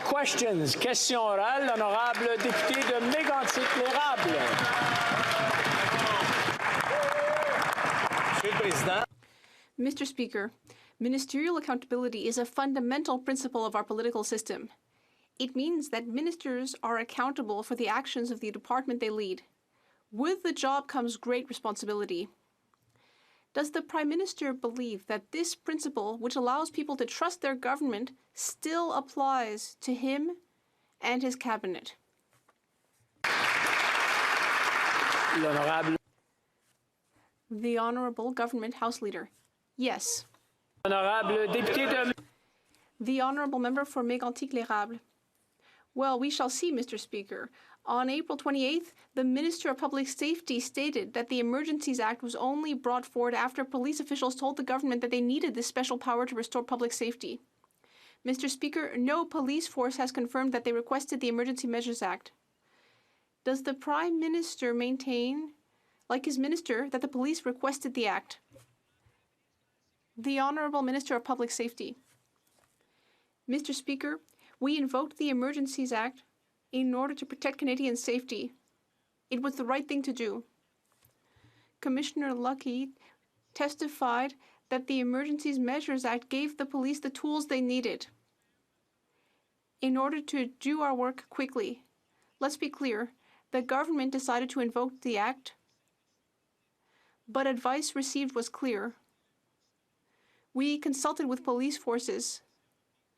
questions. Question orale, l'honorable député de Mégantic-l'Érable. Monsieur le Président. Mr. Speaker, ministerial accountability is a fundamental principle of our political system. It means that ministers are accountable for the actions of the department they lead. With the job comes great responsibility. Does the Prime Minister believe that this principle, which allows people to trust their government, still applies to him and his cabinet? L'honorable. The Honourable Government House Leader. Yes. Honorable député de... The Honourable Member for Mégantic-l'Érable. Well, we shall see, Mr. Speaker. On April 28th, the Minister of Public Safety stated that the Emergencies Act was only brought forward after police officials told the government that they needed this special power to restore public safety. Mr. Speaker, no police force has confirmed that they requested the Emergency Measures Act. Does the Prime Minister maintain, like his minister, that the police requested the act? The Honourable Minister of Public Safety. Mr. Speaker, we invoked the Emergencies Act in order to protect Canadian safety. It was the right thing to do. Commissioner Lucky testified that the Emergencies Measures Act gave the police the tools they needed in order to do our work quickly. Let's be clear, the government decided to invoke the act, but advice received was clear. We consulted with police forces,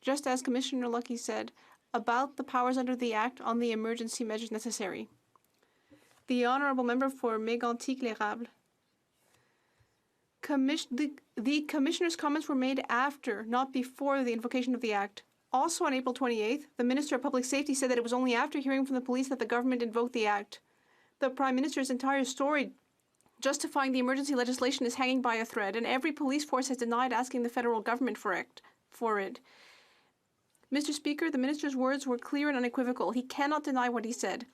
just as Commissioner Lucky said, about the powers under the Act on the emergency measures necessary. The Honourable Member for Mégantic-l'Érable. The Commissioner's comments were made after, not before, the invocation of the Act. Also on April 28th, the Minister of Public Safety said that it was only after hearing from the police that the government invoked the Act. The Prime Minister's entire story justifying the emergency legislation is hanging by a thread, and every police force has denied asking the federal government for it. Mr. Speaker, the Minister's words were clear and unequivocal. He cannot deny what he said.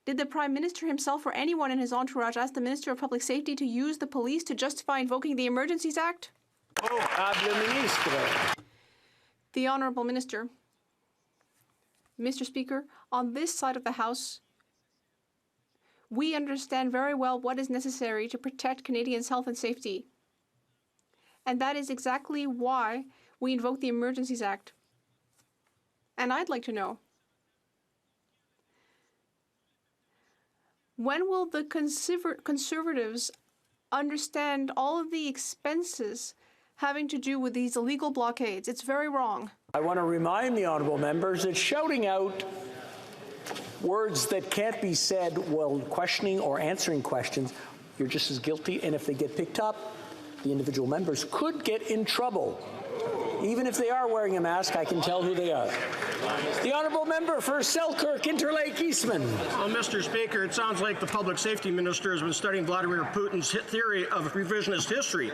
Did the Prime Minister himself or anyone in his entourage ask the Minister of Public Safety to use the police to justify invoking the Emergencies Act? The Honourable Minister. Mr. Speaker, on this side of the House, we understand very well what is necessary to protect Canadians' health and safety. And that is exactly why we invoke the Emergencies Act. And I'd like to know, when will the Conservatives understand all of the expenses having to do with these illegal blockades? It's very wrong. I want to remind the honourable members that shouting out words that can't be said while questioning or answering questions, you're just as guilty, and if they get picked up, the individual members could get in trouble. Even if they are wearing a mask, I can tell who they are. The Honourable Member for Selkirk, Interlake Eastman. Well, Mr. Speaker, it sounds like the Public Safety Minister has been studying Vladimir Putin's theory of revisionist history.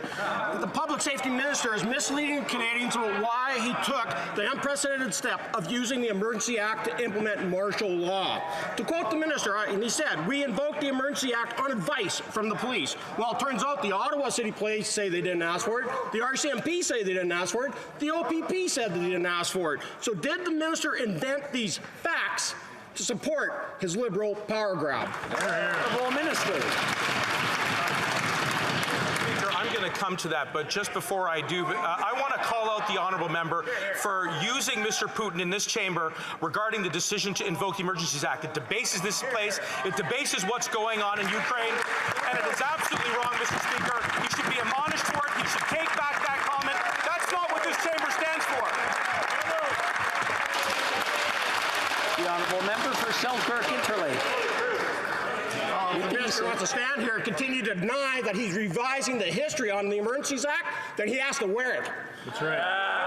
The Public Safety Minister is misleading Canadians about why he took the unprecedented step of using the Emergency Act to implement martial law. To quote the Minister, and he said, "We invoked the Emergency Act on advice from the police." Well, it turns out the Ottawa City Police say they didn't ask for it. The RCMP say they didn't ask for it. The OPP said that he didn't ask for it. So did the Minister invent these facts to support his Liberal power grab? Honourable Minister. I'm going to come to that, but just before I do, I want to call out the Honourable Member for using Mr. Putin in this chamber regarding the decision to invoke the Emergencies Act. It debases this place, it debases what's going on in Ukraine, and it is absolutely wrong, Mr. Speaker. He should be admonished for it. He should take back that comment. That's not what this chamber stands for. The Honourable Member for Selkirk, Interlake. If the Minister wants to stand here and continue to deny that he's revising the history on the Emergencies Act, then he has to wear it. That's right.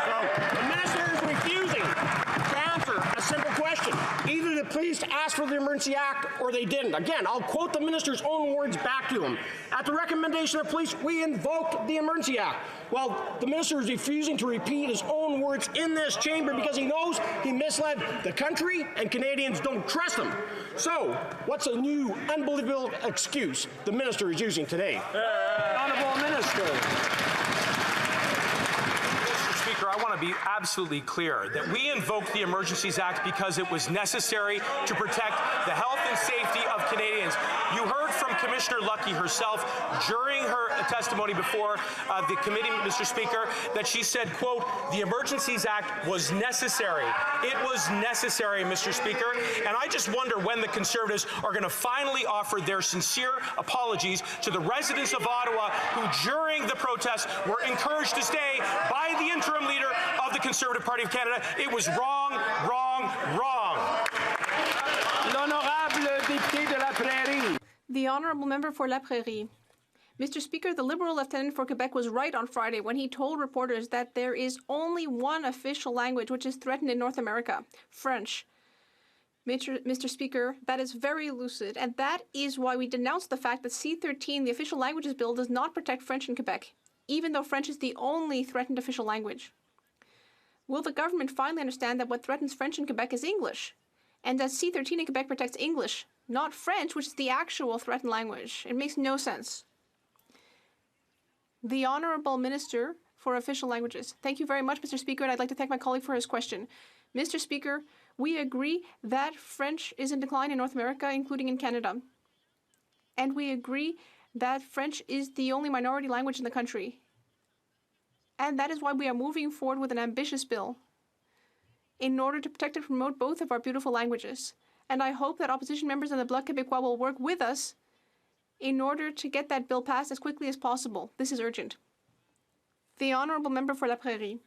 So the Minister is refusing to answer a simple question. Either the police asked for the Emergency Act or they didn't. Again, I'll quote the Minister's own words back to him. At the recommendation of police, we invoked the Emergency Act. Well, the Minister is refusing to repeat his own words in this chamber because he knows he misled the country and Canadians don't trust him. So, what's a new, unbelievable excuse the Minister is using today? Honourable Minister. Speaker, I want to be absolutely clear that we invoked the Emergencies Act because it was necessary to protect the health and safety of Canadians. You heard from Commissioner Lucky herself during her testimony before the committee, Mr. Speaker, that she said, quote, the Emergencies Act was necessary. It was necessary, Mr. Speaker, and I just wonder when the Conservatives are going to finally offer their sincere apologies to the residents of Ottawa who, during the protests, were encouraged to stay by the interim leader of the Conservative Party of Canada. It was wrong, wrong, wrong. L'honorable député de la Prairie. The Honourable Member for La Prairie. Mr. Speaker, the Liberal Lieutenant for Quebec was right on Friday when he told reporters that there is only one official language which is threatened in North America, French. Mr. Speaker, that is very lucid, and that is why we denounce the fact that C-13, the official languages bill, does not protect French in Quebec, even though French is the only threatened official language. Will the government finally understand that what threatens French in Quebec is English, and that C-13 in Quebec protects English, not French, which is the actual threatened language? It makes no sense. The Honourable Minister for Official Languages. Thank you very much, Mr. Speaker, and I'd like to thank my colleague for his question. Mr. Speaker, we agree that French is in decline in North America, including in Canada. And we agree that French is the only minority language in the country. And that is why we are moving forward with an ambitious bill in order to protect and promote both of our beautiful languages. And I hope that opposition members in the Bloc Québécois will work with us in order to get that bill passed as quickly as possible. This is urgent. The Honourable Member for La Prairie.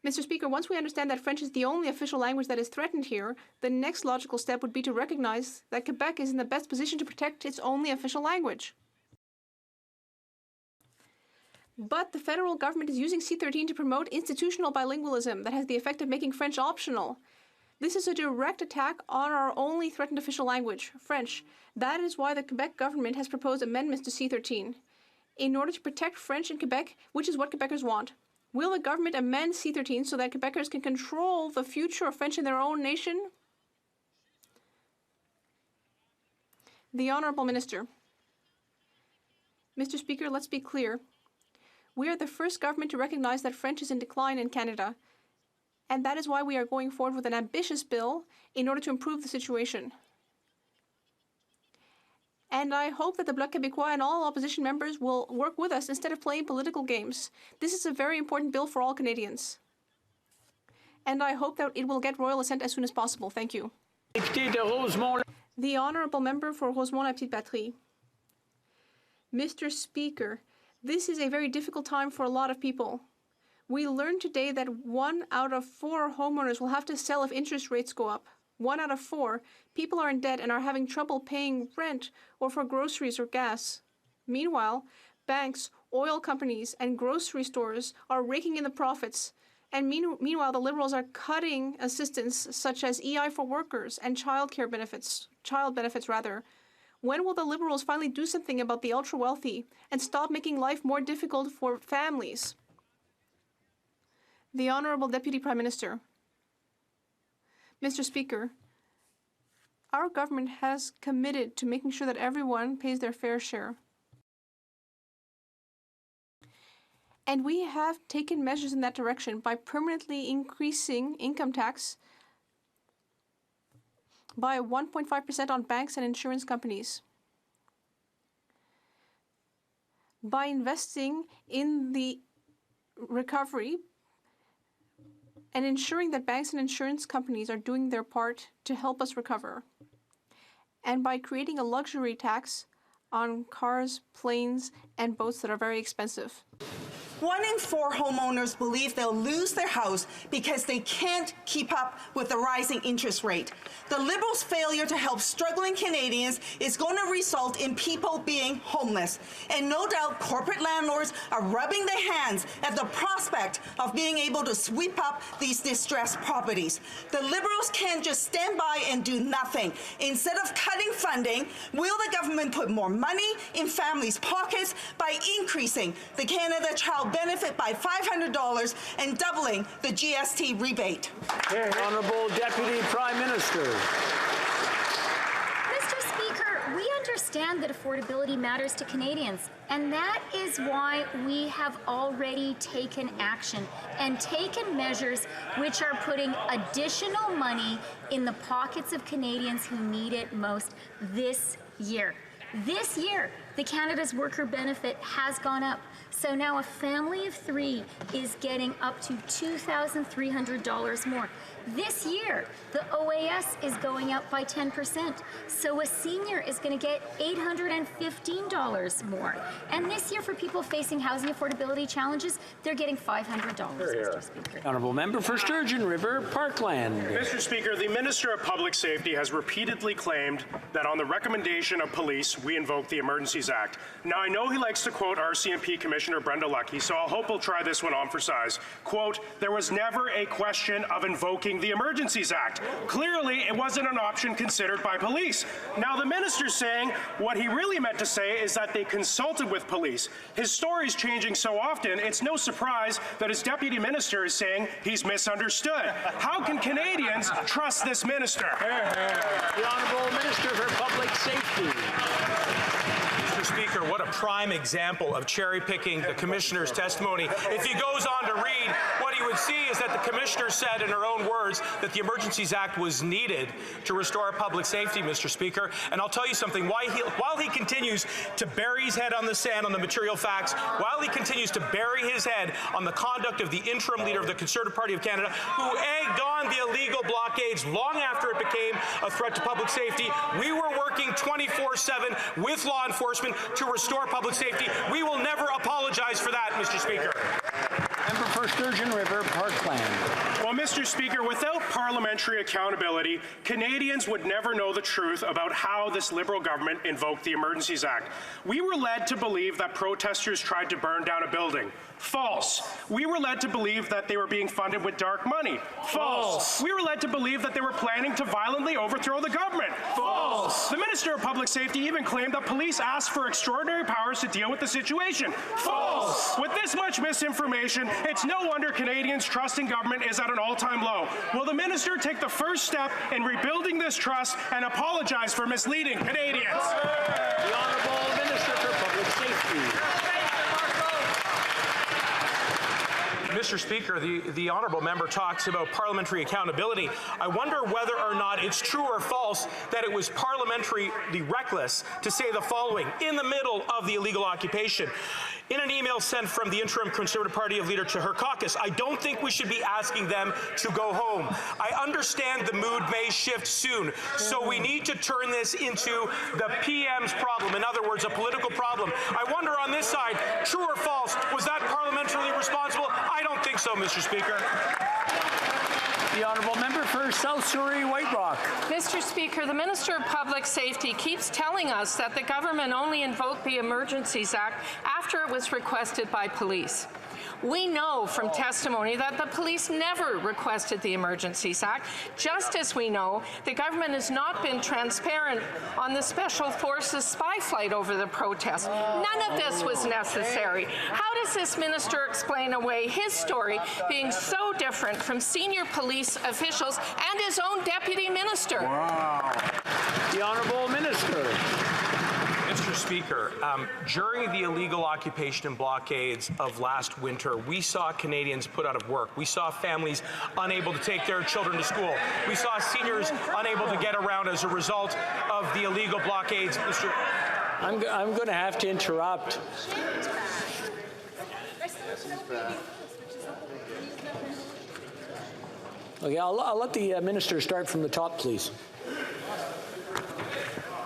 Mr. Speaker, once we understand that French is the only official language that is threatened here, the next logical step would be to recognize that Quebec is in the best position to protect its only official language. But the federal government is using C-13 to promote institutional bilingualism that has the effect of making French optional. This is a direct attack on our only threatened official language, French. That is why the Quebec government has proposed amendments to C-13 in order to protect French in Quebec, which is what Quebecers want. Will the government amend C-13 so that Quebecers can control the future of French in their own nation? The Honourable Minister. Mr. Speaker, let's be clear. We are the first government to recognize that French is in decline in Canada, and that is why we are going forward with an ambitious bill in order to improve the situation. And I hope that the Bloc Québécois and all opposition members will work with us instead of playing political games. This is a very important bill for all Canadians. And I hope that it will get royal assent as soon as possible. Thank you. Député de Rosemont. The Honourable Member for Rosemont-la-Petite-Patrie. Mr. Speaker, this is a very difficult time for a lot of people. We learned today that 1 out of 4 homeowners will have to sell if interest rates go up. 1 out of 4 people are in debt and are having trouble paying rent or for groceries or gas. Meanwhile, banks, oil companies, and grocery stores are raking in the profits. And meanwhile, the Liberals are cutting assistance such as EI for workers and child benefits. When will the Liberals finally do something about the ultra-wealthy and stop making life more difficult for families? The Honourable Deputy Prime Minister. Mr. Speaker, our government has committed to making sure that everyone pays their fair share. And we have taken measures in that direction by permanently increasing income tax by 1.5% on banks and insurance companies. By investing in the recovery and ensuring that banks and insurance companies are doing their part to help us recover. And by creating a luxury tax on cars, planes, and boats that are very expensive. 1 in 4 homeowners believe they'll lose their house because they can't keep up with the rising interest rate. The Liberals' failure to help struggling Canadians is going to result in people being homeless. And no doubt corporate landlords are rubbing their hands at the prospect of being able to sweep up these distressed properties. The Liberals can't just stand by and do nothing. Instead of cutting funding, will the government put more money in families' pockets by increasing the Canada Child benefit by $500 and doubling the GST rebate? Honourable Deputy Prime Minister. Mr. Speaker, we understand understand that affordability matters to Canadians. And that is why we have already taken action and taken measures which are putting additional money in the pockets of Canadians who need it most this year. This year, the Canada's Worker Benefit has gone up. So now a family of 3 is getting up to $2,300 more. This year, the OAS is going up by 10%. So a senior is going to get $815 more. And this year, for people facing housing affordability challenges, they're getting $500, Mr. Speaker. Honourable member for Sturgeon River, Parkland. Mr. Speaker, the Minister of Public Safety has repeatedly claimed that on the recommendation of police, we invoke the Emergencies Act. Now, I know he likes to quote RCMP Commissioner Brenda Lucki, so I'll hope he'll try this one on for size. Quote, there was never a question of invoking the Emergencies Act. Clearly, it wasn't an option considered by police. Now, the minister's saying what he really meant to say is that they consulted with police. His story's changing so often, it's no surprise that his deputy minister is saying he's misunderstood. How can Canadians trust this minister? The Honourable Minister for Public Safety. Mr. Speaker, what a prime example of cherry-picking the commissioner's testimony. If he goes on to read, what he would see is that the commissioner said in her own words that the Emergencies Act was needed to restore public safety, Mr. Speaker. And I'll tell you something, while he continues to bury his head on the sand on the material facts, while he continues to bury his head on the conduct of the interim leader of the Conservative Party of Canada, who egged on the illegal blockades long after it became a threat to public safety, we were working 24/7 with law enforcement to restore public safety. We will never apologize for that, Mr. Speaker. Member for Sturgeon River, Parkland. Well, Mr. Speaker, without parliamentary accountability, Canadians would never know the truth about how this Liberal government invoked the Emergencies Act. We were led to believe that protesters tried to burn down a building. False. We were led to believe that they were being funded with dark money. False. We were led to believe that they were planning to violently overthrow the government. False. The Minister of Public Safety even claimed that police asked for extraordinary powers to deal with the situation. False. With this much misinformation, it's no wonder Canadians' trust in government is at an all-time low. Will the minister take the first step in rebuilding this trust and apologize for misleading Canadians? The Honourable Minister for Public Safety. Mr. Speaker, the honourable member talks about parliamentary accountability. I wonder whether or not it's true or false that it was parliamentarily reckless to say the following in the middle of the illegal occupation. In an email sent from the interim Conservative Party leader to her caucus, I don't think we should be asking them to go home. I understand the mood may shift soon, so we need to turn this into the PM's problem. In other words, a political problem. I wonder on this side, true or false, was that parliamentarily responsible? I don't think so, Mr. Speaker. The Honourable Member for South Surrey, White Rock. Mr. Speaker, the Minister of Public Safety keeps telling us that the government only invoked the Emergencies Act after it was requested by police. We know from testimony that the police never requested the Emergencies Act, just as we know the government has not been transparent on the Special Forces spy flight over the protest. None of this was necessary. How does this minister explain away his story being so different from senior police officials and his own deputy minister? Wow. The Honourable Minister. Mr. Speaker, during the illegal occupation and blockades of last winter, we saw Canadians put out of work. We saw families unable to take their children to school. We saw seniors unable to get around as a result of the illegal blockades. I'm going to have to interrupt. Okay, I'll let the minister start from the top, please.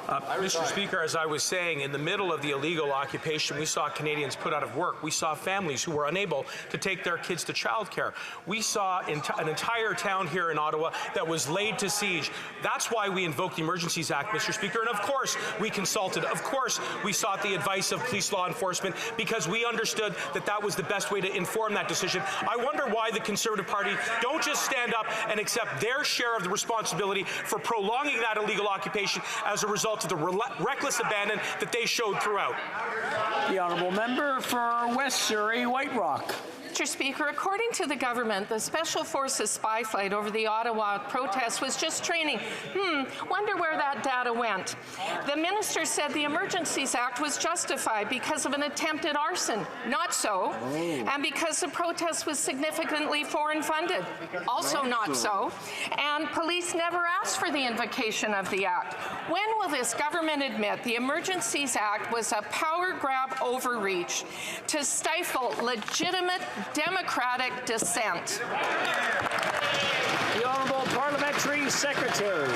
Mr. Speaker, as I was saying, in the middle of the illegal occupation, we saw Canadians put out of work. We saw families who were unable to take their kids to childcare. We saw an entire town here in Ottawa that was laid to siege. That's why we invoked the Emergencies Act, Mr. Speaker. And of course, we consulted. Of course, we sought the advice of police law enforcement because we understood that that was the best way to inform that decision. I wonder why the Conservative Party don't just stand up and accept their share of the responsibility for prolonging that illegal occupation as a result of the reckless abandon that they showed throughout. The Honourable Member for West Surrey, White Rock. Mr. Speaker, according to the government, the Special Forces spy flight over the Ottawa protest was just training. Wonder where that data went. The minister said the Emergencies Act was justified because of an attempted arson. Not so. And because the protest was significantly foreign funded. Also not so. And police never asked for the invocation of the act. When will this government admit the Emergencies Act was a power grab overreach to stifle legitimate democratic dissent? The Honourable Parliamentary Secretary.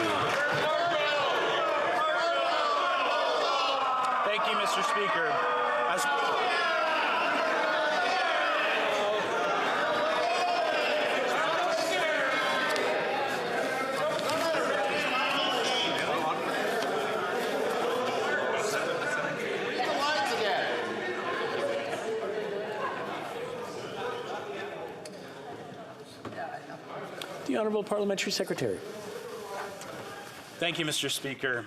Thank you, Mr. Speaker. The Honourable Parliamentary Secretary. Thank you, Mr. Speaker.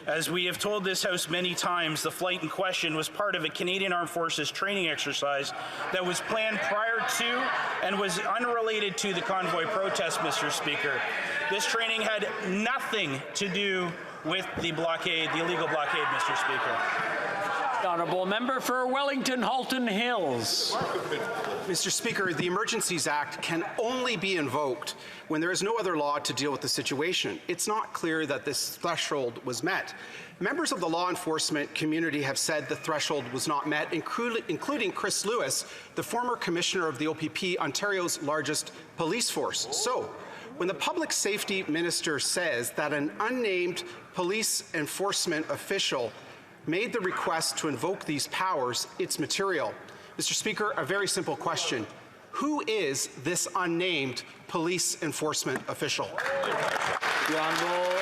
As we have told this House many times, the flight in question was part of a Canadian Armed Forces training exercise that was planned prior to and was unrelated to the convoy protest, Mr. Speaker. This training had nothing to do with the blockade, the illegal blockade, Mr. Speaker. The Honourable Member for Wellington Halton Hills. Mr. Speaker, the Emergencies Act can only be invoked when there is no other law to deal with the situation. It's not clear that this threshold was met. Members of the law enforcement community have said the threshold was not met, including Chris Lewis, the former commissioner of the OPP, Ontario's largest police force. So, when the public safety minister says that an unnamed police enforcement official made the request to invoke these powers, it's material. Mr. Speaker, a very simple question. Who is this unnamed police enforcement official? The Honourable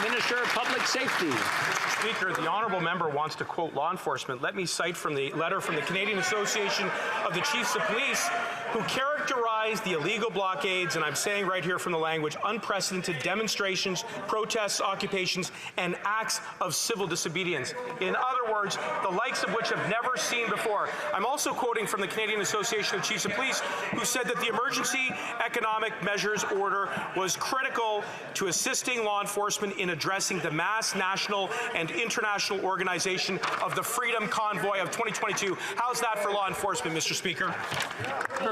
Minister of Public Safety. Mr. Speaker, the honourable member wants to quote law enforcement. Let me cite from the letter from the Canadian Association of the Chiefs of Police, who characterized the illegal blockades, and I'm saying right here from the language, unprecedented demonstrations, protests, occupations, and acts of civil disobedience. In other words, the likes of which have never seen before. I'm also quoting from the Canadian Association of Chiefs of Police, who said that the Emergency Economic Measures Order was critical to assisting law enforcement in addressing the mass national and international organization of the Freedom Convoy of 2022. How's that for law enforcement, Mr. Speaker?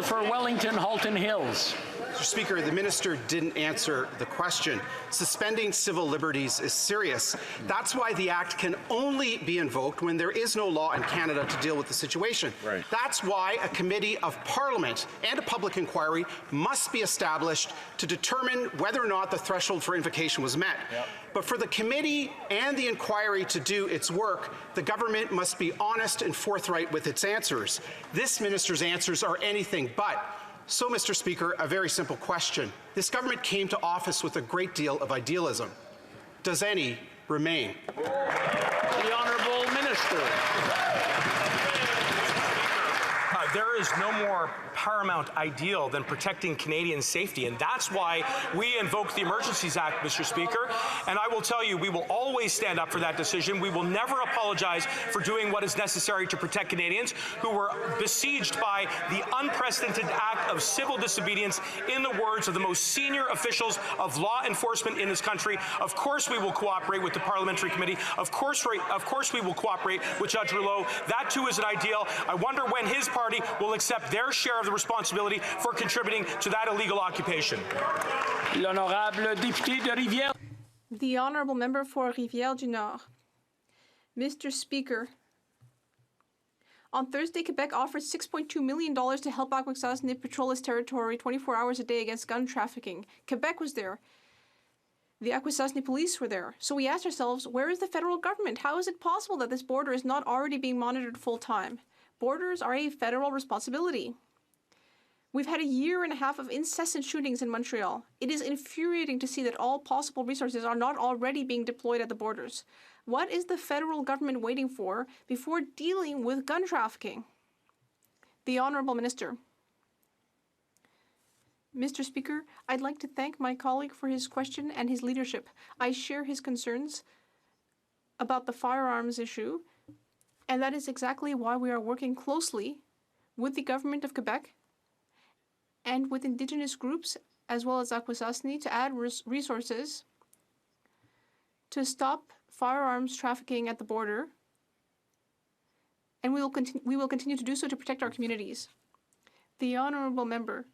For Wellington Halton Hills. Mr. Speaker, the minister didn't answer the question. Suspending civil liberties is serious. That's why the Act can only be invoked when there is no law in Canada to deal with the situation. Right. That's why a committee of Parliament and a public inquiry must be established to determine whether or not the threshold for invocation was met. Yep. But for the committee and the inquiry to do its work, the government must be honest and forthright with its answers. This minister's answers are anything but. So, Mr. Speaker, a very simple question. This government came to office with a great deal of idealism. Does any remain? The Honourable Minister. There is no more paramount ideal than protecting Canadian safety, and that's why we invoke the Emergencies Act, Mr. Speaker. And I will tell you, we will always stand up for that decision. We will never apologize for doing what is necessary to protect Canadians who were besieged by the unprecedented act of civil disobedience, in the words of the most senior officials of law enforcement in this country. Of course we will cooperate with the Parliamentary Committee. Of course we will cooperate with Judge Rouleau. That too is an ideal. I wonder when his party will accept their share of the responsibility for contributing to that illegal occupation. L'honorable député de Rivière. The Honourable Member for Rivière-du-Nord. Mr. Speaker, on Thursday, Quebec offered $6.2 million to help Akwesasne patrol its territory 24 hours a day against gun trafficking. Quebec was there. The Akwesasne police were there. So we asked ourselves, where is the federal government? How is it possible that this border is not already being monitored full-time? Borders are a federal responsibility. We've had a year and a half of incessant shootings in Montreal. It is infuriating to see that all possible resources are not already being deployed at the borders. What is the federal government waiting for before dealing with gun trafficking? The Honourable Minister. Mr. Speaker, I'd like to thank my colleague for his question and his leadership. I share his concerns about the firearms issue, and that is exactly why we are working closely with the Government of Quebec and with Indigenous groups, as well as Akwesasne, to add resources to stop firearms trafficking at the border, and we will continue to do so to protect our communities. The Honourable Member.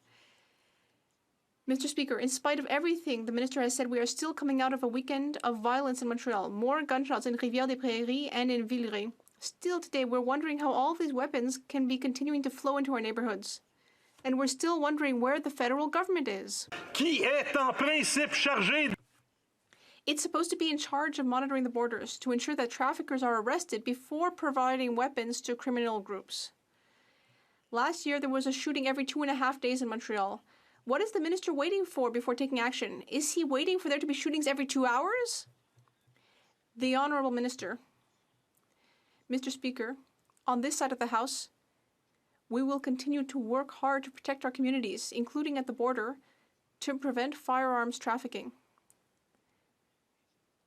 Mr. Speaker, in spite of everything the Minister has said, we are still coming out of a weekend of violence in Montreal. More gunshots in Rivière-des-Prairies and in Villeray. Still today, we're wondering how all of these weapons can be continuing to flow into our neighborhoods. And we're still wondering where the federal government is. Qui est en principe chargé? It's supposed to be in charge of monitoring the borders to ensure that traffickers are arrested before providing weapons to criminal groups. Last year, there was a shooting every 2.5 days in Montreal. What is the minister waiting for before taking action? Is he waiting for there to be shootings every 2 hours? The Honourable Minister. Mr. Speaker, on this side of the House, we will continue to work hard to protect our communities, including at the border, to prevent firearms trafficking.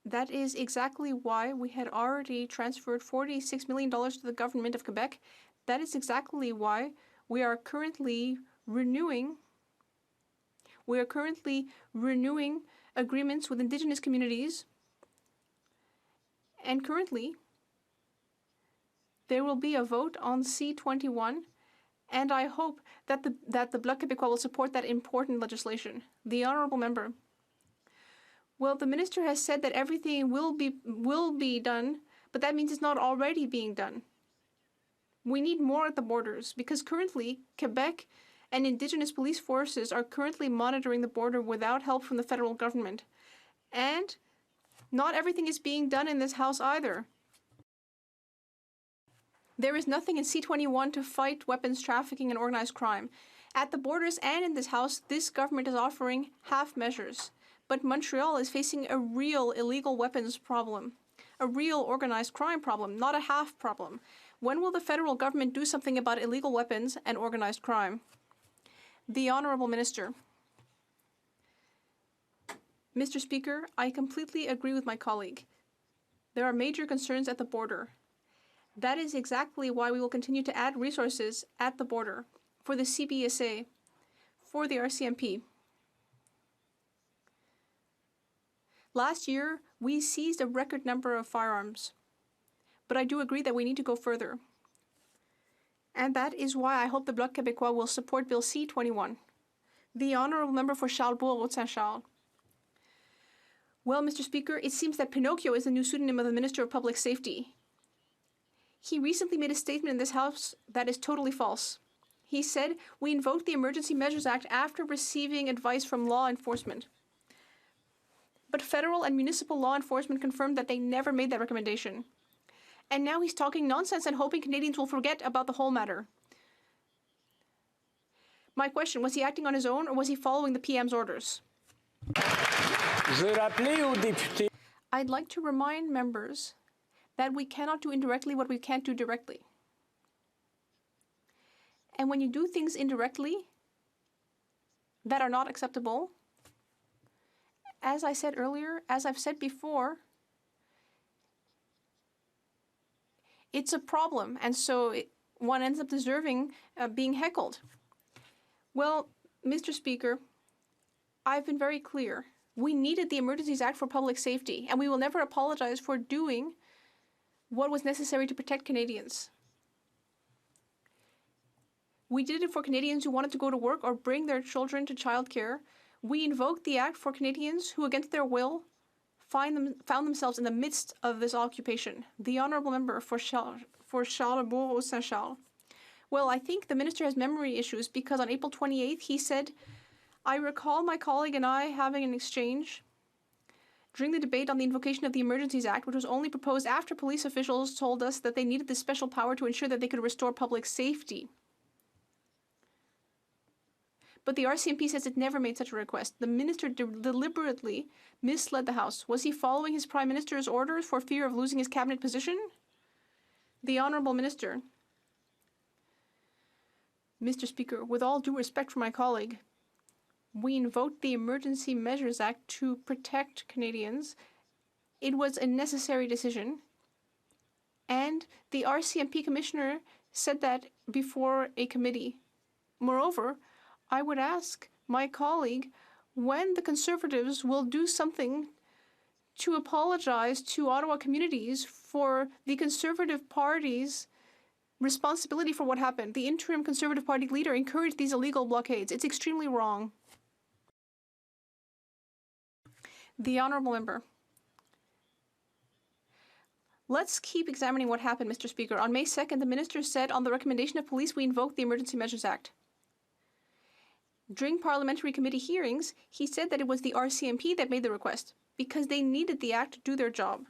That is exactly why we had already transferred $46 million to the government of Quebec. That is exactly why we are currently renewing agreements with Indigenous communities. And currently, there will be a vote on C-21, and I hope that the Bloc Québécois will support that important legislation. The Honourable Member. Well, the Minister has said that everything will be done, but that means it's not already being done. We need more at the borders, because currently, Quebec and Indigenous police forces are currently monitoring the border without help from the federal government. And not everything is being done in this House either. There is nothing in C-21 to fight weapons trafficking and organized crime. At the borders and in this House, this government is offering half measures. But Montreal is facing a real illegal weapons problem, a real organized crime problem, not a half problem. When will the federal government do something about illegal weapons and organized crime? The Honourable Minister. Mr. Speaker, I completely agree with my colleague. There are major concerns at the border. That is exactly why we will continue to add resources at the border for the CBSA, for the RCMP. Last year, we seized a record number of firearms, but I do agree that we need to go further. And that is why I hope the Bloc Québécois will support Bill C-21. The Honourable Member for Charlesbourg, Haute-Saint-Charles. Well, Mr. Speaker, it seems that Pinocchio is the new pseudonym of the Minister of Public Safety. He recently made a statement in this House that is totally false. He said, "We invoked the Emergency Measures Act after receiving advice from law enforcement." But federal and municipal law enforcement confirmed that they never made that recommendation. And now he's talking nonsense and hoping Canadians will forget about the whole matter. My question, was he acting on his own or was he following the PM's orders? I'd like to remind members that we cannot do indirectly what we can't do directly. And when you do things indirectly that are not acceptable, as I said earlier, as I've said before, it's a problem, and so one ends up deserving being heckled. Well, Mr. Speaker, I've been very clear. We needed the Emergencies Act for public safety, and we will never apologize for doing what was necessary to protect Canadians. We did it for Canadians who wanted to go to work or bring their children to childcare. We invoked the Act for Canadians who, against their will, found themselves in the midst of this occupation. The Honourable Member for Charlesbourg, Haute-Saint-Charles. Well, I think the Minister has memory issues because on April 28th he said, "I recall my colleague and I having an exchange during the debate on the invocation of the Emergencies Act, which was only proposed after police officials told us that they needed this special power to ensure that they could restore public safety." But the RCMP says it never made such a request. The Minister deliberately misled the House. Was he following his Prime Minister's orders for fear of losing his cabinet position? The Honourable Minister. Mr. Speaker, with all due respect for my colleague, we invoked the Emergency Measures Act to protect Canadians. It was a necessary decision. And the RCMP Commissioner said that before a committee. Moreover, I would ask my colleague when the Conservatives will do something to apologize to Ottawa communities for the Conservative Party's responsibility for what happened. The interim Conservative Party leader encouraged these illegal blockades. It's extremely wrong. The honourable member. Let's keep examining what happened, Mr. Speaker. On May 2nd, the minister said, on the recommendation of police, we invoked the Emergency Measures Act. During parliamentary committee hearings, he said that it was the RCMP that made the request because they needed the act to do their job.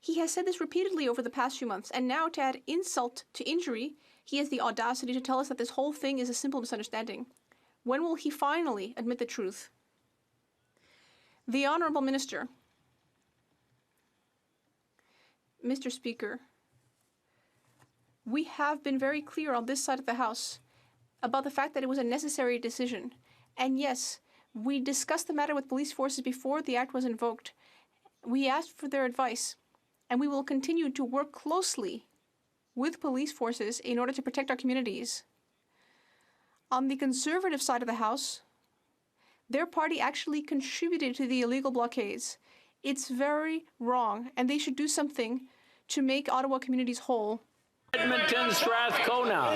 He has said this repeatedly over the past few months, and now to add insult to injury, he has the audacity to tell us that this whole thing is a simple misunderstanding. When will he finally admit the truth? The Honourable Minister. Mr. Speaker, we have been very clear on this side of the House about the fact that it was a necessary decision. And yes, we discussed the matter with police forces before the act was invoked. We asked for their advice, and we will continue to work closely with police forces in order to protect our communities. On the Conservative side of the House, their party actually contributed to the illegal blockades. It's very wrong, and they should do something to make Ottawa communities whole. Edmonton Strathcona.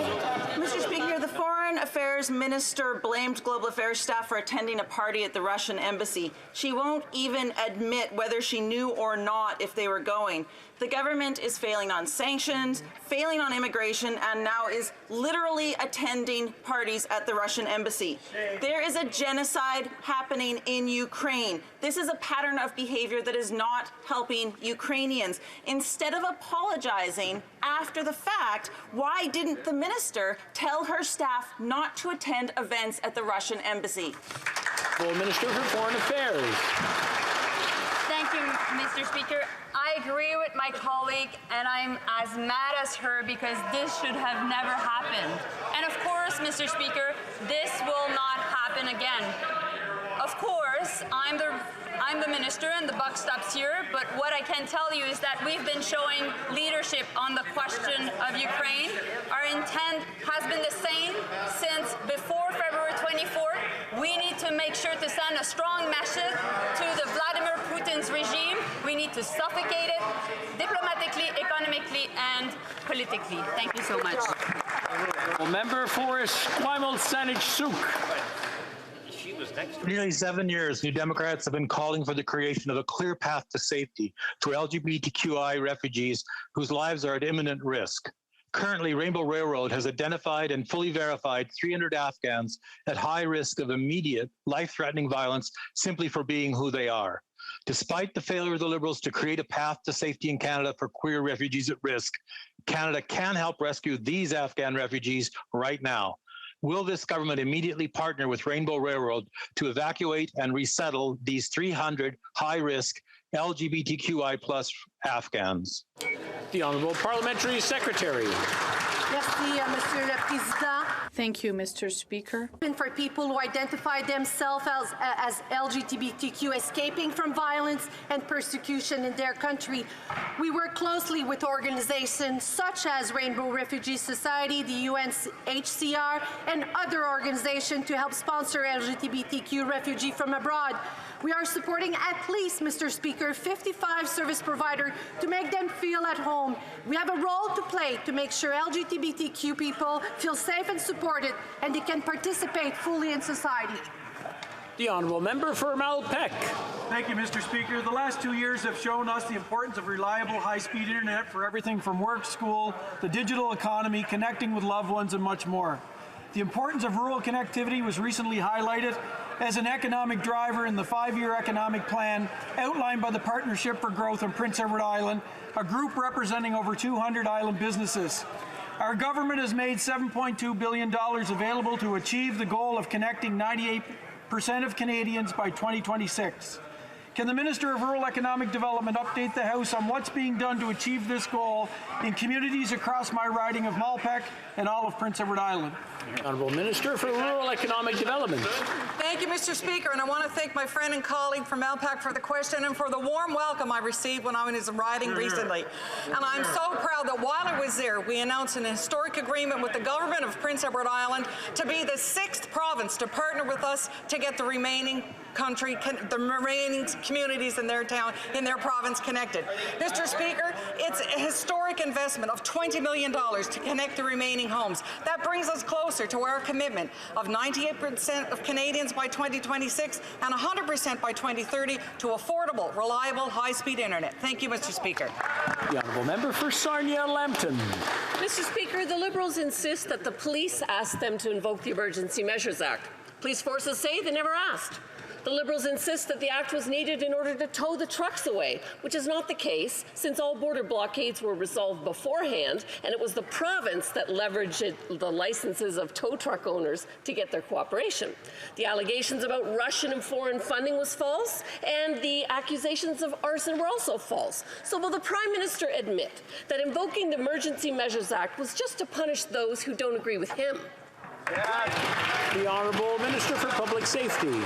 Mr. Speaker, the Foreign Affairs Minister blamed Global Affairs staff for attending a party at the Russian embassy. She won't even admit whether she knew or not if they were going. The government is failing on sanctions, failing on immigration, and now is literally attending parties at the Russian embassy. There is a genocide happening in Ukraine. This is a pattern of behavior that is not helping Ukrainians. Instead of apologizing after the fact, why didn't the minister tell her staff not to attend events at the Russian embassy? Well, Minister for Foreign Affairs. Thank you, Mr. Speaker. I agree with my colleague, and I'm as mad as her because this should have never happened. And of course, Mr. Speaker, this will not happen again. Of course, I'm the minister and the buck stops here, but what I can tell you is that we've been showing leadership on the question of Ukraine. Our intent has been the same since before February 24th. We need to make sure to send a strong message to the Vladimir Putin's regime. We need to suffocate it diplomatically, economically, and politically. Thank you so much. Well, member for Esquimalt Saanich-Sooke. For nearly 7 years, New Democrats have been calling for the creation of a clear path to safety for LGBTQI refugees whose lives are at imminent risk. Currently, Rainbow Railroad has identified and fully verified 300 Afghans at high risk of immediate, life-threatening violence simply for being who they are. Despite the failure of the Liberals to create a path to safety in Canada for queer refugees at risk, Canada can help rescue these Afghan refugees right now. Will this government immediately partner with Rainbow Railroad to evacuate and resettle these 300 high-risk LGBTQI+ Afghans? The Honourable Parliamentary Secretary. Merci, Monsieur le Président. Thank you, Mr. Speaker. For people who identify themselves as LGBTQ escaping from violence and persecution in their country, we work closely with organizations such as Rainbow Refugee Society, the UNHCR, and other organizations to help sponsor LGBTQ refugees from abroad. We are supporting at least, Mr. Speaker, 55 service providers to make them feel at home. We have a role to play to make sure LGBTQ people feel safe and supported, and they can participate fully in society. The Honourable Member for Malpeque. Thank you, Mr. Speaker. The last 2 years have shown us the importance of reliable, high-speed internet for everything from work, school, the digital economy, connecting with loved ones, and much more. The importance of rural connectivity was recently highlighted as an economic driver in the 5-year economic plan outlined by the Partnership for Growth in Prince Edward Island, a group representing over 200 island businesses. Our government has made $7.2 billion available to achieve the goal of connecting 98% of Canadians by 2026. Can the Minister of Rural Economic Development update the House on what's being done to achieve this goal in communities across my riding of Malpeque and all of Prince Edward Island? Honourable Minister for Rural Economic Development. Thank you, Mr. Speaker, and I want to thank my friend and colleague from Malpeque for the question and for the warm welcome I received when I was riding recently. And I'm so proud that while I was there, we announced an historic agreement with the government of Prince Edward Island to be the 6th province to partner with us to get the remaining communities in their town, in their province connected. Mr. Speaker, it's a historic investment of $20 million to connect the remaining homes. That brings us closer to our commitment of 98% of Canadians by 2026 and 100% by 2030 to affordable, reliable, high-speed internet. Thank you, Mr. Speaker. The honourable member for Sarnia-Lambton. Mr. Speaker, the Liberals insist that the police asked them to invoke the Emergency Measures Act. Police forces say they never asked. The Liberals insist that the act was needed in order to tow the trucks away, which is not the case, since all border blockades were resolved beforehand, and it was the province that leveraged the licenses of tow truck owners to get their cooperation. The allegations about Russian and foreign funding was false, and the accusations of arson were also false. So will the Prime Minister admit that invoking the Emergency Measures Act was just to punish those who don't agree with him? The Honourable Minister for Public Safety.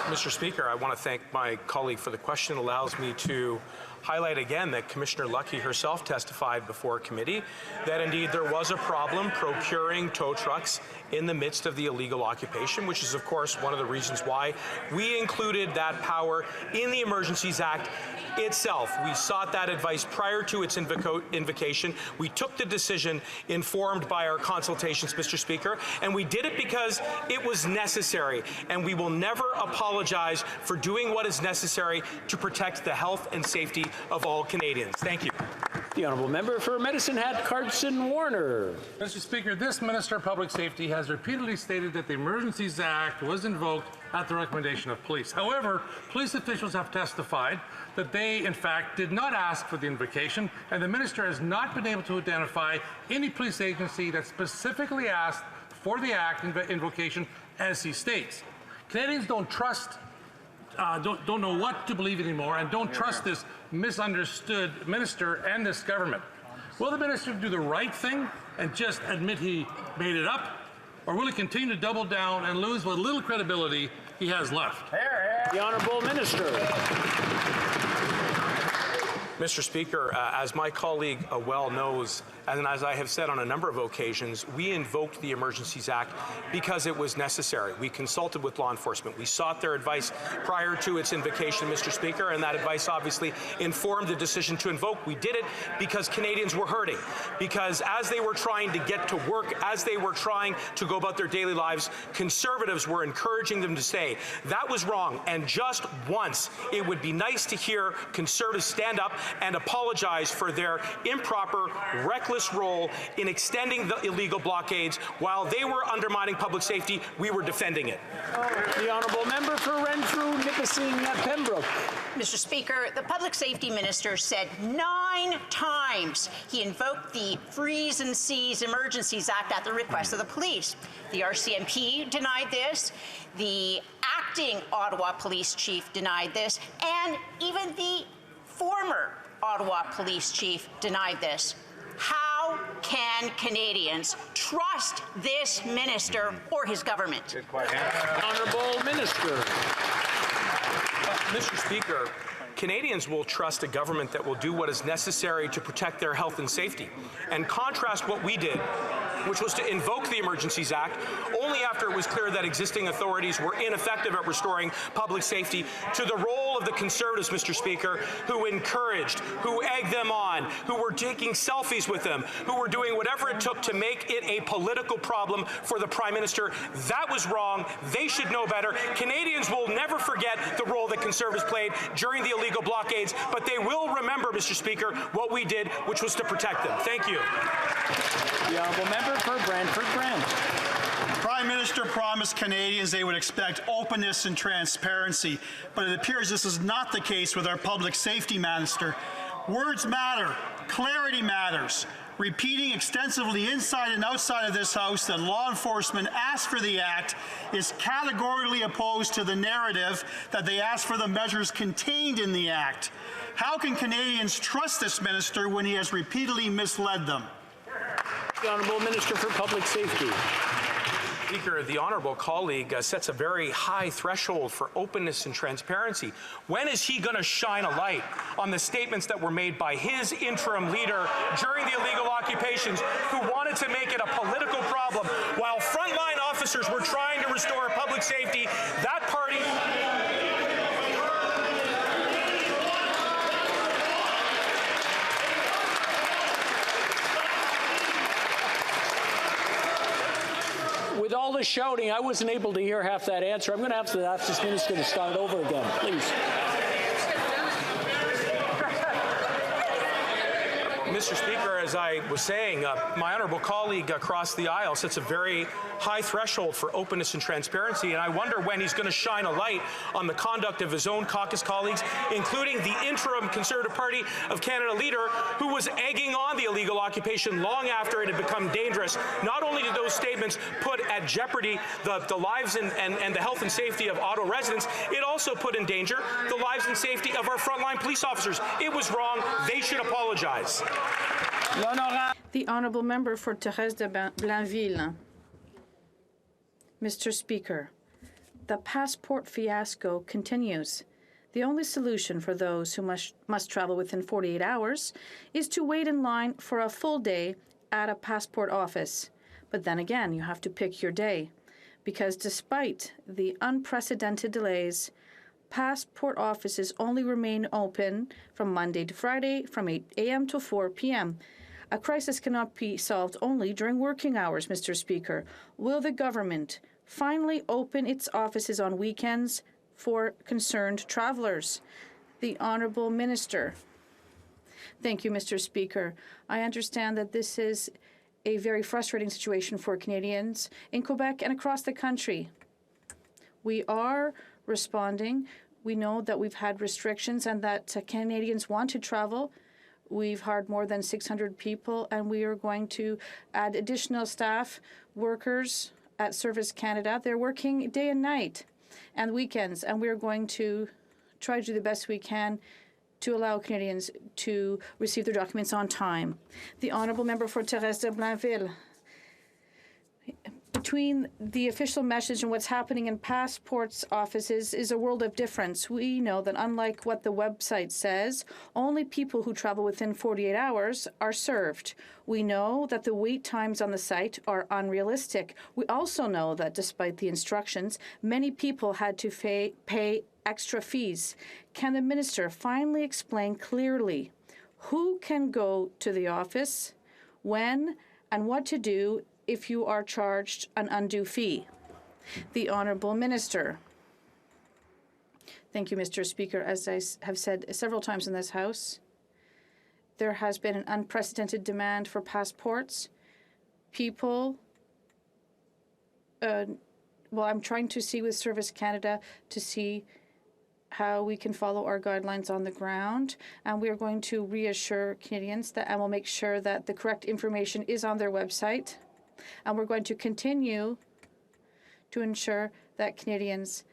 Mr. Speaker, I want to thank my colleague for the question. It allows me to highlight again that Commissioner Luckey herself testified before committee that indeed there was a problem procuring tow trucks in the midst of the illegal occupation, which is of course one of the reasons why we included that power in the Emergencies Act itself. We sought that advice prior to its invocation. We took the decision informed by our consultations, Mr. Speaker, and we did it because it was necessary, and we will never apologize for doing what is necessary to protect the health and safety of all Canadians. Thank you. The honourable member for Medicine Hat, Carson Warner. Mr. Speaker, this Minister of Public Safety has repeatedly stated that the Emergencies Act was invoked at the recommendation of police. However, police officials have testified that they, in fact, did not ask for the invocation, and the minister has not been able to identify any police agency that specifically asked for the act invocation, as he states. Canadians don't trust don't know what to believe anymore and don't trust this misunderstood minister and this government. Will the minister do the right thing and just admit he made it up? Or will he continue to double down and lose what little credibility he has left? The Honourable Minister. Mr. Speaker, as my colleague well knows, and as I have said on a number of occasions, we invoked the Emergencies Act because it was necessary. We consulted with law enforcement. We sought their advice prior to its invocation, Mr. Speaker, and that advice obviously informed the decision to invoke. We did it because Canadians were hurting, because as they were trying to get to work, as they were trying to go about their daily lives, Conservatives were encouraging them to stay. That was wrong, and just once, it would be nice to hear Conservatives stand up and apologize for their improper, reckless role in extending the illegal blockades. While they were undermining public safety, we were defending it. The honourable member for Renfrew, Nipissing, Pembroke. Mr. Speaker, the Public Safety Minister said 9 times he invoked the Freeze and Seize Emergencies Act at the request of the police. The RCMP denied this, the acting Ottawa Police Chief denied this, and even the former Ottawa Police Chief denied this. How can Canadians trust this minister or his government? Honourable Minister. Mr. Speaker, Canadians will trust a government that will do what is necessary to protect their health and safety. And contrast what we did, which was to invoke the Emergencies Act only after it was clear that existing authorities were ineffective at restoring public safety, to the role of the Conservatives, Mr. Speaker, who encouraged, who egged them on, who were taking selfies with them, who were doing whatever it took to make it a political problem for the Prime Minister. That was wrong. They should know better. Canadians will never forget the role that Conservatives played during the illegal blockades, but they will remember, Mr. Speaker, what we did, which was to protect them. Thank you. The honourable member for Brantford Brant. The Prime Minister promised Canadians they would expect openness and transparency, but it appears this is not the case with our Public Safety Minister. Words matter. Clarity matters. repeating extensively inside and outside of this House that law enforcement asked for the act, is categorically opposed to the narrative that they asked for the measures contained in the act. How can Canadians trust this minister when he has repeatedly misled them? The Honourable Minister for Public Safety. Speaker, the honourable colleague sets a very high threshold for openness and transparency. When is he going to shine a light on the statements that were made by his interim leader during the illegal occupations, who wanted to make it a political problem while frontline officers were trying to restore public safety? That party... With all the shouting, I wasn't able to hear half that answer. I'm going to have to ask this minister to start over again, please. Mr. Speaker, as I was saying, my honourable colleague across the aisle sets a very high threshold for openness and transparency, and I wonder when he's going to shine a light on the conduct of his own caucus colleagues, including the interim Conservative Party of Canada leader, who was egging on the illegal occupation long after it had become dangerous. Not only did those statements put at jeopardy the lives and the health and safety of Ottawa residents, it also put in danger the lives and safety of our frontline police officers. It was wrong. They should apologize. The honourable member for Thérèse de Blainville. Mr. Speaker, the passport fiasco continues. The only solution for those who must travel within 48 hours is to wait in line for a full day at a passport office. But then again, you have to pick your day, because despite the unprecedented delays, passport offices only remain open from Monday to Friday from 8 a.m. to 4 p.m. A crisis cannot be solved only during working hours, Mr. Speaker. Will the government finally open its offices on weekends for concerned travelers? The Honourable Minister. Thank you, Mr. Speaker. I understand that this is a very frustrating situation for Canadians in Quebec and across the country. We are responding. We know that we've had restrictions and that Canadians want to travel. We've hired more than 600 people, and we are going to add additional staff workers at Service Canada. They're working day and night and weekends, and we're going to try to do the best we can to allow Canadians to receive their documents on time. The honourable member for Thérèse de Blainville. Between the official message and what's happening in passports offices is a world of difference. We know that unlike what the website says, only people who travel within 48 hours are served. We know that the wait times on the site are unrealistic. We also know that despite the instructions, many people had to pay extra fees. Can the minister finally explain clearly who can go to the office, when, and what to do if you are charged an undue fee? The Honourable Minister. Thank you, Mr. Speaker. As I have said several times in this House, there has been an unprecedented demand for passports. People, I'm trying to see with Service Canada to see how we can follow our guidelines on the ground, and we are going to reassure Canadians that, and we'll make sure that the correct information is on their website. And we're going to continue to ensure that Canadians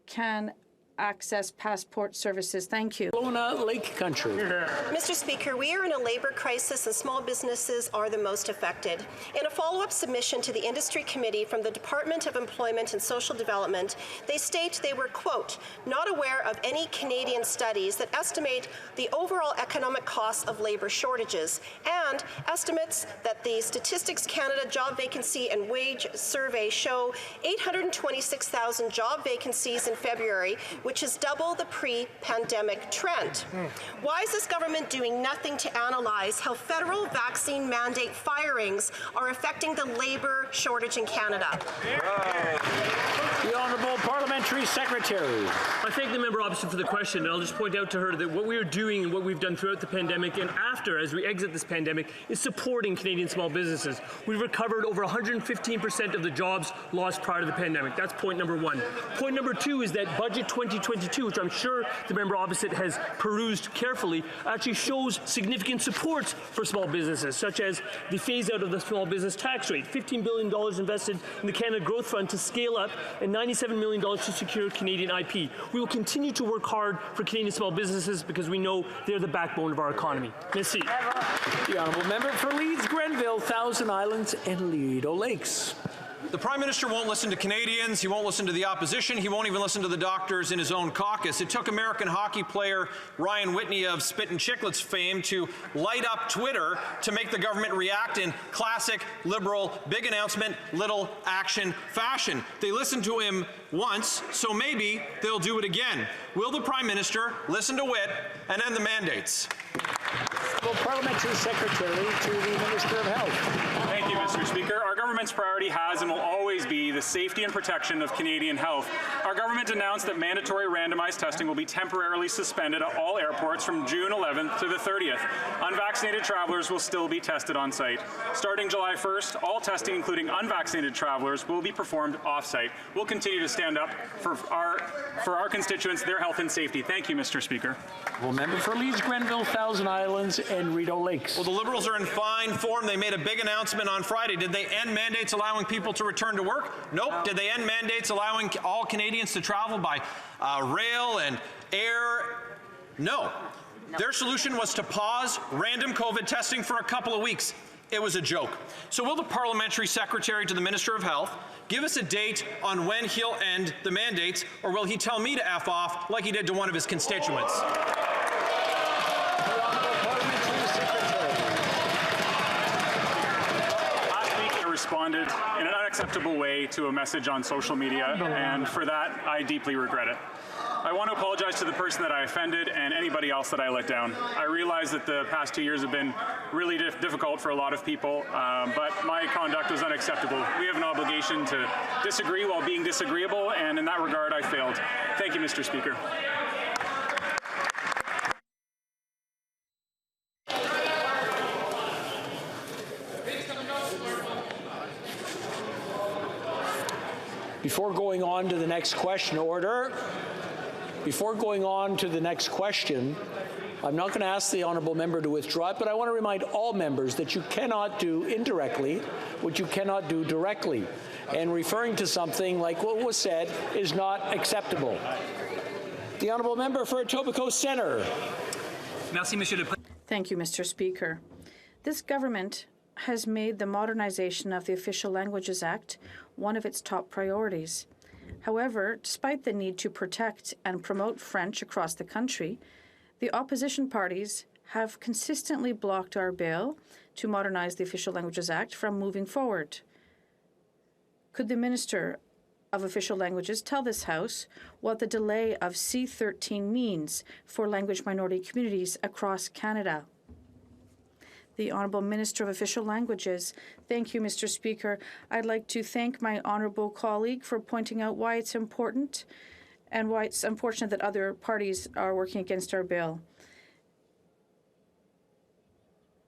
can access passport services. Thank you. Kelowna Lake Country. Mr. Speaker, we are in a labor crisis and small businesses are the most affected. In a follow-up submission to the Industry Committee from the Department of Employment and Social Development, they state they were, quote, not aware of any Canadian studies that estimate the overall economic costs of labor shortages, and estimates that the Statistics Canada Job Vacancy and Wage Survey show 826,000 job vacancies in February, which is double the pre-pandemic trend. Why is this government doing nothing to analyze how federal vaccine mandate firings are affecting the labor shortage in Canada? The Honourable Parliamentary Parliamentary Secretary. I thank the member opposite for the question, and I'll just point out to her that what we are doing and what we've done throughout the pandemic and after, as we exit this pandemic, is supporting Canadian small businesses. We've recovered over 115% of the jobs lost prior to the pandemic. That's point number one. Point number two is that Budget 2022, which I'm sure the member opposite has perused carefully, actually shows significant support for small businesses, such as the phase out of the small business tax rate, $15 billion invested in the Canada Growth Fund to scale up, and $97 million to secure Canadian IP. We will continue to work hard for Canadian small businesses because we know they're the backbone of our economy. Merci. The honourable member for Leeds, Grenville, Thousand Islands, and Lido Lakes. The Prime Minister won't listen to Canadians, he won't listen to the opposition, he won't even listen to the doctors in his own caucus. It took American hockey player Ryan Whitney of Spit and Chicklets fame to light up Twitter to make the government react in classic Liberal big announcement, little action fashion. They listened to him once, so maybe they'll do it again. Will the Prime Minister listen to Whit and end the mandates? Well, Parliamentary Secretary to the Minister of Health. Thank you, Mr. Speaker. Our government's priority has and will always be the safety and protection of Canadian health. Our government announced that mandatory randomized testing will be temporarily suspended at all airports from June 11th to the 30th. Unvaccinated travelers will still be tested on site. Starting July 1st, all testing, including unvaccinated travelers, will be performed off-site. We'll continue to stand up for our constituents, their health and safety. Thank you, Mr. Speaker. Well, member for Leeds, Grenville, Thousand Islands, and Rideau Lakes. Well, the Liberals are in fine form. They made a big announcement on Friday. Did they end mandates allowing people to return to work? Nope. Did they end mandates allowing all Canadians to travel by rail and air? No. Their solution was to pause random COVID testing for a couple of weeks. It was a joke. So will the Parliamentary Secretary to the Minister of Health give us a date on when he'll end the mandates, or will he tell me to F off like he did to one of his constituents? Responded in an unacceptable way to a message on social media, and for that, I deeply regret it. I want to apologize to the person that I offended and anybody else that I let down. I realize that the past 2 years have been really difficult for a lot of people, but my conduct was unacceptable. We have an obligation to disagree while being disagreeable, and in that regard, I failed. Thank you, Mr. Speaker. Before going on to the next question, Before going on to the next question, I'm not going to ask the honourable member to withdraw it, but I want to remind all members that you cannot do indirectly what you cannot do directly. And referring to something like what was said is not acceptable. The honourable member for Etobicoke Centre. Thank you, Mr. Speaker. This government has made the modernization of the Official Languages Act one of its top priorities. However, despite the need to protect and promote French across the country, the opposition parties have consistently blocked our bill to modernize the Official Languages Act from moving forward. Could the Minister of Official Languages tell this House what the delay of C-13 means for language minority communities across Canada? The Honourable Minister of Official Languages. Thank you, Mr. Speaker. I'd like to thank my honourable colleague for pointing out why it's important and why it's unfortunate that other parties are working against our bill.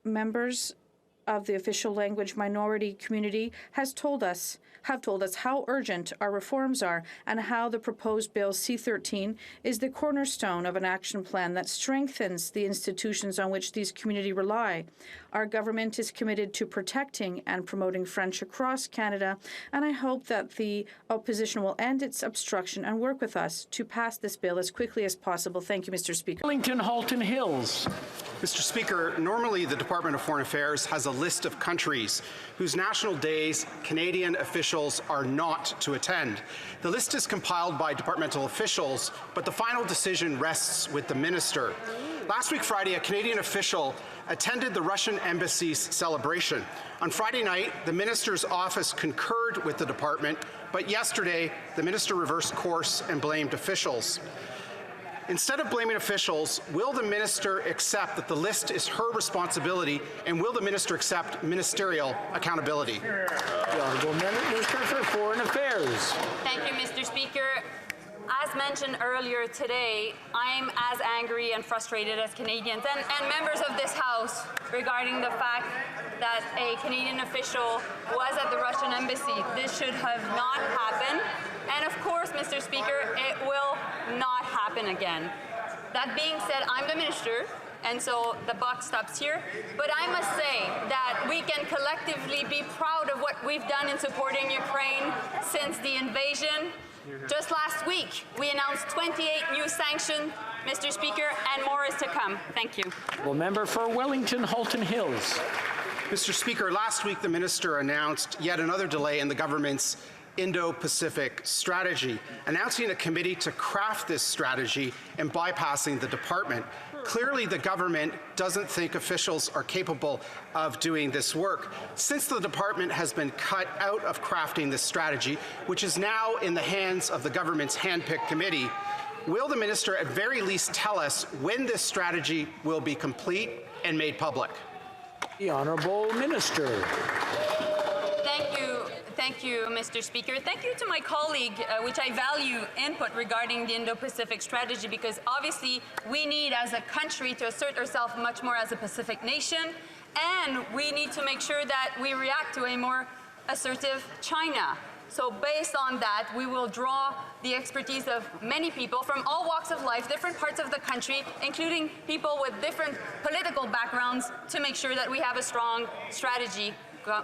Members of the official language minority community have told us how urgent our reforms are and how the proposed bill C-13 is the cornerstone of an action plan that strengthens the institutions on which these communities rely. Our government is committed to protecting and promoting French across Canada, and I hope that the opposition will end its obstruction and work with us to pass this bill as quickly as possible. Thank you, Mr. Speaker. Wellington Halton Hills. Mr. Speaker, normally the Department of Foreign Affairs has a list of countries whose national days Canadian officials are not to attend. The list is compiled by departmental officials, but the final decision rests with the minister. Last week Friday, a Canadian official attended the Russian embassy's celebration. On Friday night, the minister's office concurred with the department, but yesterday, the minister reversed course and blamed officials. Instead of blaming officials, will the minister accept that the list is her responsibility, and will the minister accept ministerial accountability? The Honourable Minister for Foreign Affairs. Thank you, Mr. Speaker. as mentioned earlier today, I'm as angry and frustrated as Canadians and members of this House regarding the fact that a Canadian official was at the Russian embassy. This should have not happened. And of course, Mr. Speaker, it will not happen again. That being said, I'm the minister, and so the buck stops here. But I must say that we can collectively be proud of what we've done in supporting Ukraine since the invasion. Just last week, we announced 28 new sanctions, Mr. Speaker, and more is to come. Thank you. Well, member for Wellington, Halton Hills. Mr. Speaker, last week the minister announced yet another delay in the government's Indo-Pacific strategy, announcing a committee to craft this strategy and bypassing the department. Clearly, the government doesn't think officials are capable of doing this work. Since the department has been cut out of crafting this strategy, which is now in the hands of the government's hand-picked committee, will the minister at very least tell us when this strategy will be complete and made public? The Honourable Minister. Thank you, Mr. Speaker. Thank you to my colleague, which I value input regarding the Indo-Pacific strategy, because obviously we need as a country to assert ourselves much more as a Pacific nation, and we need to make sure that we react to a more assertive China. So based on that, we will draw the expertise of many people from all walks of life, different parts of the country, including people with different political backgrounds, to make sure that we have a strong strategy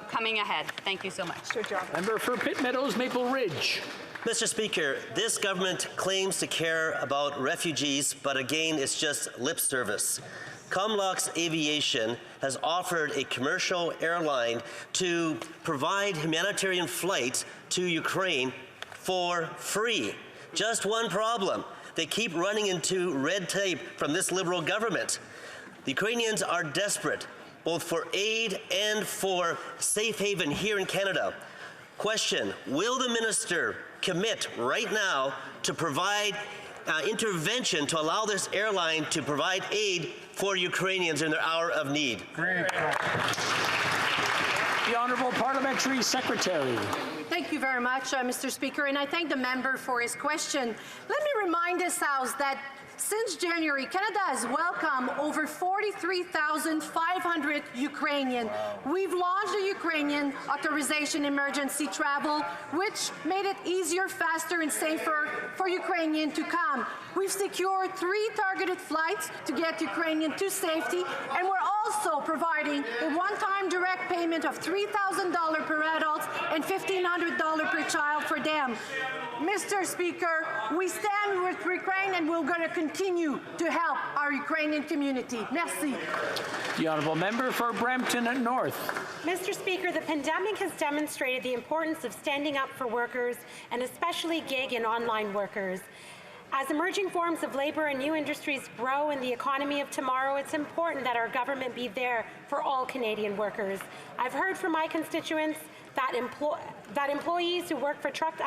coming ahead. Thank you so much. Member for Pitt Meadows, Maple Ridge. Mr. Speaker, this government claims to care about refugees, but again, it's just lip service. Comlux Aviation has offered a commercial airline to provide humanitarian flights to Ukraine for free. Just one problem. They keep running into red tape from this Liberal government. The Ukrainians are desperate, both for aid and for safe haven here in Canada. Question, will the minister commit right now to provide intervention to allow this airline to provide aid for Ukrainians in their hour of need? Great. The Honourable Parliamentary Secretary. Thank you very much, Mr. Speaker, and I thank the member for his question. Let me remind this House that since January, Canada has welcomed over 43,500 Ukrainians. We've launched the Ukrainian Authorization Emergency Travel, which made it easier, faster, and safer for Ukrainians to come. We've secured 3 targeted flights to get Ukrainians to safety, and we're also providing a one-time direct payment of $3,000 per adult and $1,500 per child for them. Mr. Speaker, we stand with Ukraine, and we're going to continue to help our Ukrainian community. Merci. The Honourable Member for Brampton North. Mr. Speaker, the pandemic has demonstrated the importance of standing up for workers, and especially gig and online workers. As emerging forms of labor and new industries grow in the economy of tomorrow, it's important that our government be there for all Canadian workers. I've heard from my constituents that employees who work for truck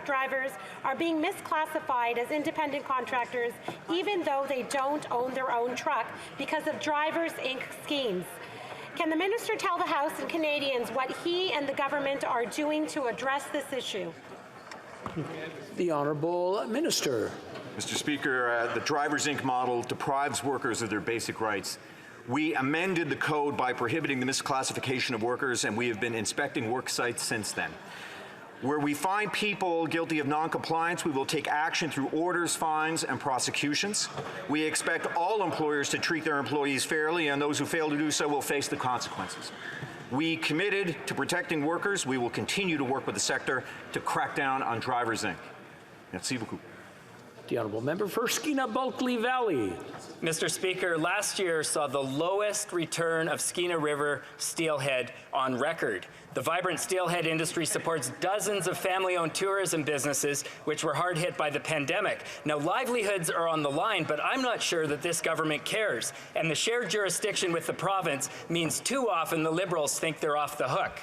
drivers are being misclassified as independent contractors, even though they don't own their own truck, because of Drivers Inc. schemes. Can the minister tell the House and Canadians what he and the government are doing to address this issue? The Honourable Minister. Mr. Speaker, the Drivers Inc. model deprives workers of their basic rights. We amended the code by prohibiting the misclassification of workers, and we have been inspecting work sites since then. Where we find people guilty of non-compliance, we will take action through orders, fines, and prosecutions. We expect all employers to treat their employees fairly, and those who fail to do so will face the consequences. We committed to protecting workers. We will continue to work with the sector to crack down on Drivers Inc. Merci beaucoup. The Honourable Member for Skeena Bulkley Valley. Mr. Speaker, last year saw the lowest return of Skeena River steelhead on record. The vibrant steelhead industry supports dozens of family-owned tourism businesses which were hard hit by the pandemic. Now, livelihoods are on the line, but I'm not sure that this government cares. And the shared jurisdiction with the province means too often the Liberals think they're off the hook.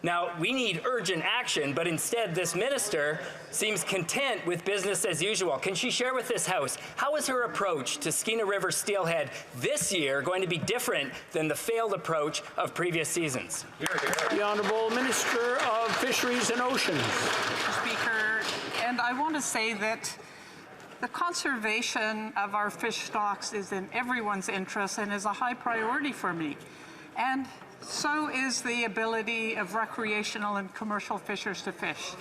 Now, we need urgent action, but instead this minister seems content with business as usual. Can she share with this House, how is her approach to Skeena River steelhead this year going to be different than the failed approach of previous seasons? The Honourable Minister of Fisheries and Oceans. Mr. Speaker, and I want to say that The conservation of our fish stocks is in everyone's interest and is a high priority for me. And so is the ability of recreational and commercial fishers to fish.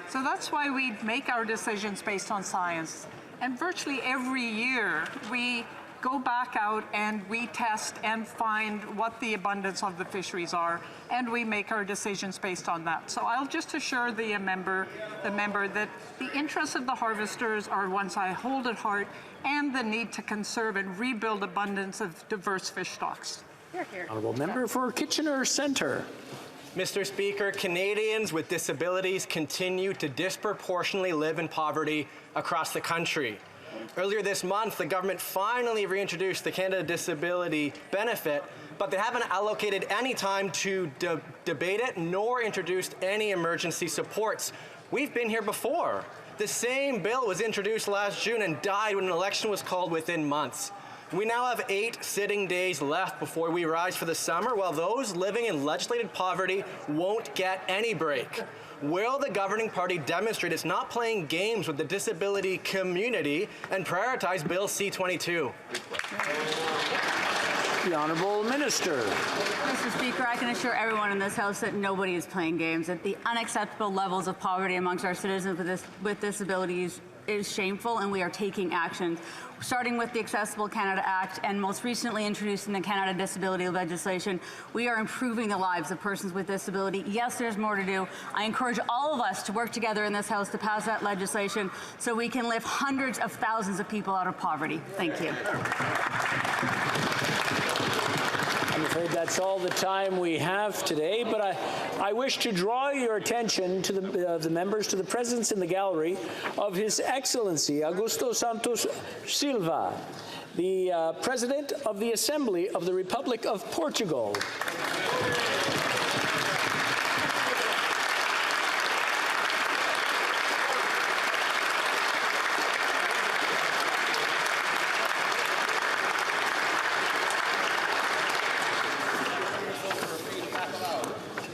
So that's why we make our decisions based on science. And virtually every year, we go back out and we test and find what the abundance of the fisheries are, and we make our decisions based on that. So I'll just assure the member that the interests of the harvesters are ones I hold at heart, and the need to conserve and rebuild abundance of diverse fish stocks. Honourable member for Kitchener Centre. Mr. Speaker, Canadians with disabilities continue to disproportionately live in poverty across the country. Earlier this month, the government finally reintroduced the Canada Disability Benefit, but they haven't allocated any time to debate it nor introduced any emergency supports. We've been here before. The same bill was introduced last June and died when an election was called within months. We now have 8 sitting days left before we rise for the summer, while those living in legislated poverty won't get any break. Will the governing party demonstrate it's not playing games with the disability community and prioritize Bill C-22? The Honourable Minister. Mr. Speaker, I can assure everyone in this House that nobody is playing games, that the unacceptable levels of poverty amongst our citizens with disabilities is shameful, and we are taking action, starting with the Accessible Canada Act and most recently introducing the Canada Disability legislation. We are improving the lives of persons with disability. Yes, there's more to do. I encourage all of us to work together in this House to pass that legislation so we can lift hundreds of thousands of people out of poverty. Thank you. I'm afraid that's all the time we have today, but I wish to draw your attention to the members, to the presence in the gallery of His Excellency Augusto Santos Silva, the President of the Assembly of the Republic of Portugal.